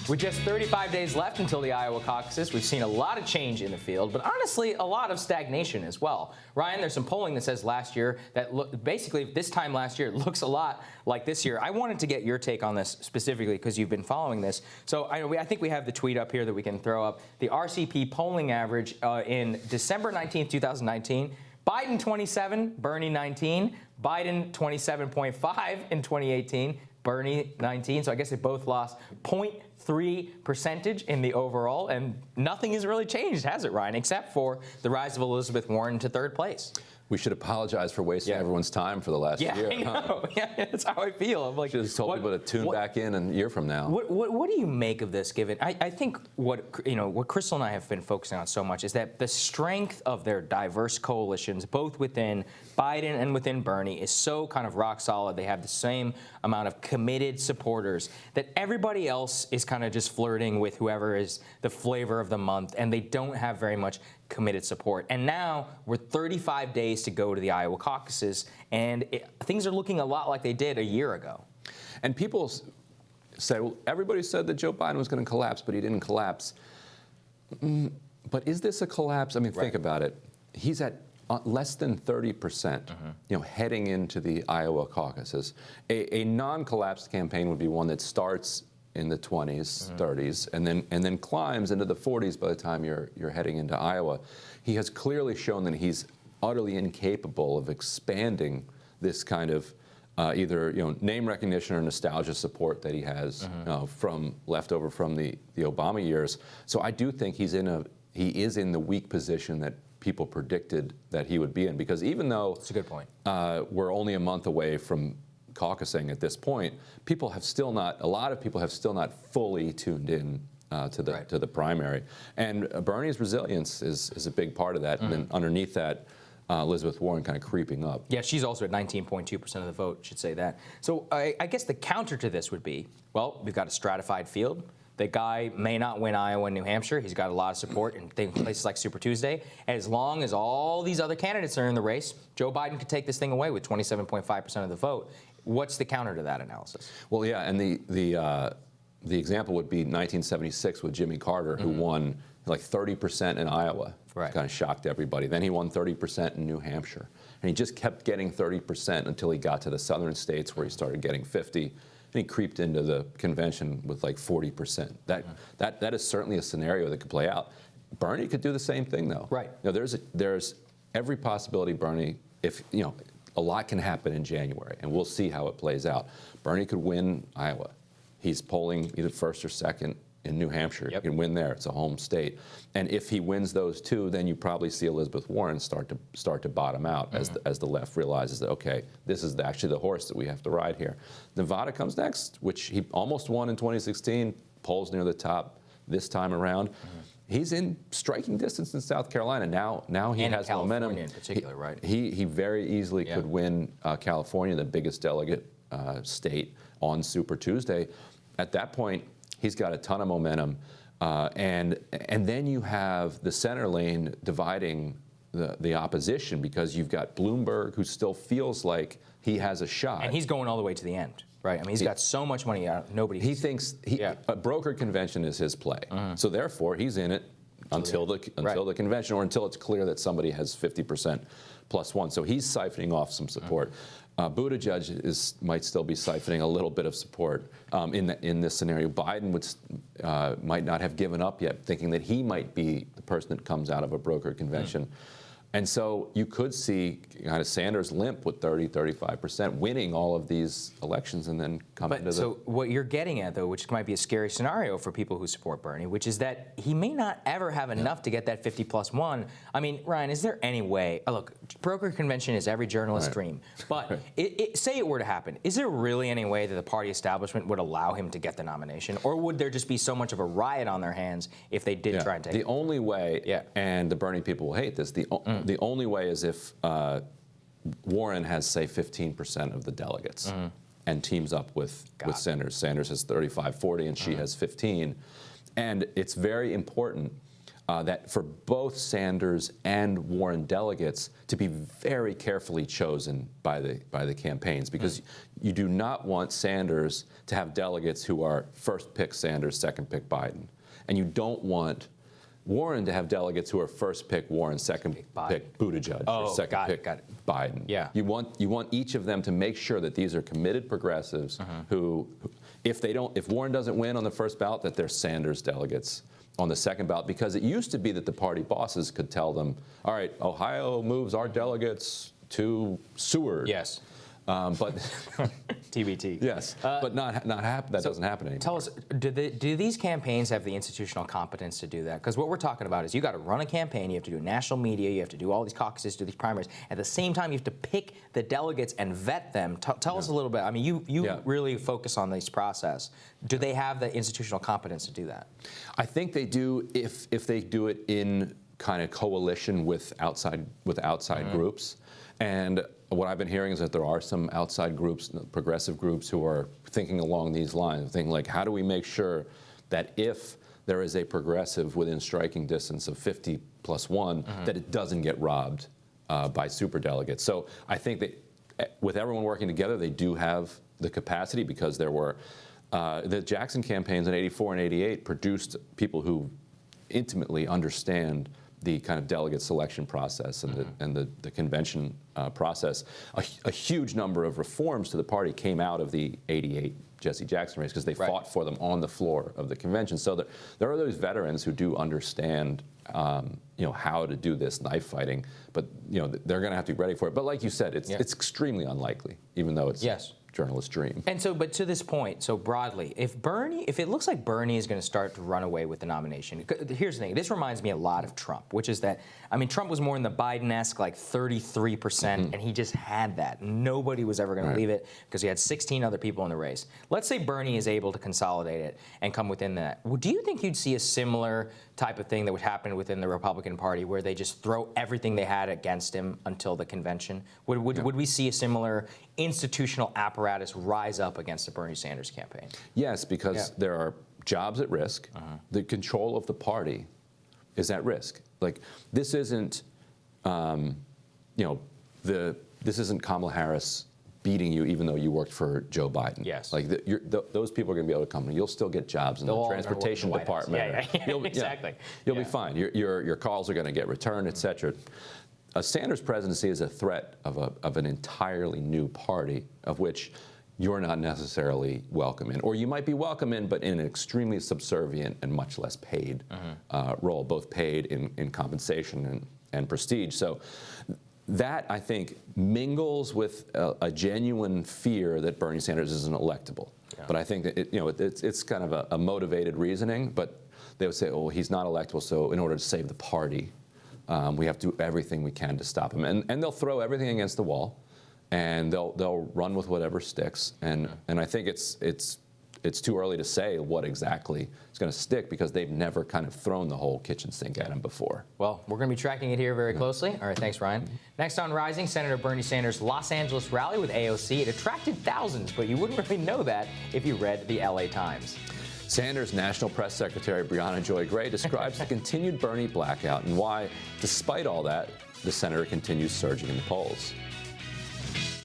With just 35 days left until the Iowa caucuses, we've seen a lot of change in the field, but honestly, a lot of stagnation as well. Ryan, there's some polling that says last year that basically this time last year looks a lot like this year. I wanted to get your take on this specifically because you've been following this. So I think we have the tweet up here that we can throw up. The RCP polling average in December 19th, 2019, Biden 27, Bernie 19, Biden 27.5 in 2018, Bernie 19. So I guess they both lost 0.3% in the overall, and nothing has really changed, has it, Ryan, except for the rise of Elizabeth Warren to third place. We should apologize for wasting everyone's time for the last year. I know. Yeah, that's how I feel. I'm like, should have told people to tune back in a year from now. What do you make of this? Given, I think what Crystal and I have been focusing on so much is that the strength of their diverse coalitions, both within Biden and within Bernie, is so kind of rock solid. They have the same amount of committed supporters that everybody else is kind of just flirting with whoever is the flavor of the month, and they don't have very much committed support. And now we're 35 days to go to the Iowa caucuses, and things are looking a lot like they did a year ago. And people say, well, everybody said that Joe Biden was going to collapse, but he didn't collapse. But is this a collapse? I mean, think about it. He's at less than 30%, heading into the Iowa caucuses. A non-collapsed campaign would be one that starts in the 20s, 30s, and then climbs into the 40s by the time you're heading into Iowa. He has clearly shown that he's utterly incapable of expanding this kind of either name recognition or nostalgia support that he has from leftover from the Obama years. So I do think he is in the weak position that people predicted that he would be in, because even though that's a good point, we're only a month away from caucusing at this point, a lot of people have still not fully tuned in to the primary. And Bernie's resilience is a big part of that. And then underneath that, Elizabeth Warren kind of creeping up. Yeah, she's also at 19.2% of the vote, should say that. So I guess the counter to this would be, well, we've got a stratified field. The guy may not win Iowa and New Hampshire. He's got a lot of support in places like Super Tuesday. As long as all these other candidates are in the race, Joe Biden could take this thing away with 27.5% of the vote. What's the counter to that analysis? Well, yeah, and the example would be 1976 with Jimmy Carter, who won like 30% in Iowa. Right. Kind of shocked everybody. Then he won 30% in New Hampshire. And he just kept getting 30% until he got to the southern states where he started getting 50%. And he creeped into the convention with like 40%. That is certainly a scenario that could play out. Bernie could do the same thing, though. Right. There's every possibility Bernie, a lot can happen in January, and we'll see how it plays out. Bernie could win Iowa. He's polling either first or second in New Hampshire. He can win there. It's a home state. And if he wins those two, then you probably see Elizabeth Warren start to bottom out as the left realizes that, okay, this is actually the horse that we have to ride here. Nevada comes next, which he almost won in 2016, polls near the top this time around. He's in striking distance in South Carolina. Now he has momentum. In particular, right? He very easily could win California, the biggest delegate state, on Super Tuesday. At that point, he's got a ton of momentum. And then you have the center lane dividing the opposition, because you've got Bloomberg, who still feels like he has a shot. And he's going all the way to the end. Right, I mean, he's got so much money out. He thinks a brokered convention is his play. So therefore, he's in it until the convention, or until it's clear that somebody has 50% plus one. So he's siphoning off some support. Buttigieg might still be siphoning a little bit of support in this scenario. Biden might not have given up yet, thinking that he might be the person that comes out of a brokered convention. And so you could see kind of Sanders limp with 35%, winning all of these elections and then coming to the... So what you're getting at, though, which might be a scary scenario for people who support Bernie, which is that he may not ever have enough to get that 50 plus one. I mean, Ryan, is there any way... look, broker convention is every journalist's dream. But say it were to happen, is there really any way that the party establishment would allow him to get the nomination? Or would there just be so much of a riot on their hands if they did try and take it? The only way, and the Bernie people will hate this, the only way is if Warren has, say, 15% of the delegates and teams up with Sanders. Sanders has 35, 40, and she has 15. And it's very important that for both Sanders and Warren delegates to be very carefully chosen by the campaigns, because you do not want Sanders to have delegates who are first pick Sanders, second pick Biden, and you don't want Warren to have delegates who are first pick Warren, second pick Buttigieg, or second pick Biden. Yeah. You want each of them to make sure that these are committed progressives who, if Warren doesn't win on the first ballot, that they're Sanders delegates on the second ballot, because it used to be that the party bosses could tell them, all right, Ohio moves our delegates to Seward. Yes. But TBT. yes, but not happen. That doesn't happen anymore. Tell us, do these campaigns have the institutional competence to do that? Because what we're talking about is you got to run a campaign, you have to do national media, you have to do all these caucuses, do these primaries. At the same time, you have to pick the delegates and vet them. Tell us a little bit. I mean, you really focus on this process. Do they have the institutional competence to do that? I think they do if they do it in kind of coalition with outside groups. And what I've been hearing is that there are some outside groups, progressive groups, who are thinking along these lines, thinking like, how do we make sure that if there is a progressive within striking distance of 50 plus one, that it doesn't get robbed by superdelegates? So I think that with everyone working together, they do have the capacity, because there were the Jackson campaigns in '84 and '88 produced people who intimately understand the kind of delegate selection process and the convention process. A huge number of reforms to the party came out of the '88 Jesse Jackson race, because they fought for them on the floor of the convention. So there are those veterans who do understand how to do this knife fighting, but they're going to have to be ready for it. But like you said, it's extremely unlikely, even though it's journalist dream. And so, but to this point, so broadly, if it looks like Bernie is going to start to run away with the nomination, here's the thing. This reminds me a lot of Trump, which is that, I mean, Trump was more in the Biden-esque, like 33%, and he just had that. Nobody was ever going to leave it, because he had 16 other people in the race. Let's say Bernie is able to consolidate it and come within that. Well, do you think you'd see a similar type of thing that would happen within the Republican Party, where they just throw everything they had against him until the convention? Would we see a similar institutional apparatus rise up against the Bernie Sanders campaign? Yes, because there are jobs at risk. The control of the party is at risk. Like, this isn't, this isn't Kamala Harris beating you even though you worked for Joe Biden. Yes. Like, those people are going to be able to come in. You'll still get jobs in the transportation department. Exactly. You'll be fine. Your calls are going to get returned, et cetera. A Sanders presidency is a threat of an entirely new party, of which you're not necessarily welcome in. Or you might be welcome in, but in an extremely subservient and much less paid role, both paid in compensation and prestige. So that, I think, mingles with a genuine fear that Bernie Sanders isn't electable. But I think that it's kind of a motivated reasoning, but they would say, oh, he's not electable, so in order to save the party, we have to do everything we can to stop him. And they'll throw everything against the wall, and they'll run with whatever sticks. And I think it's too early to say what exactly is going to stick, because they've never kind of thrown the whole kitchen sink at him before. Well, we're going to be tracking it here very closely. All right, thanks, Ryan. Next on Rising, Senator Bernie Sanders' Los Angeles rally with AOC. It attracted thousands, but you wouldn't really know that if you read the LA Times. Sanders' National Press Secretary Brianna Joy Gray describes the continued Bernie blackout and why, despite all that, the senator continues surging in the polls.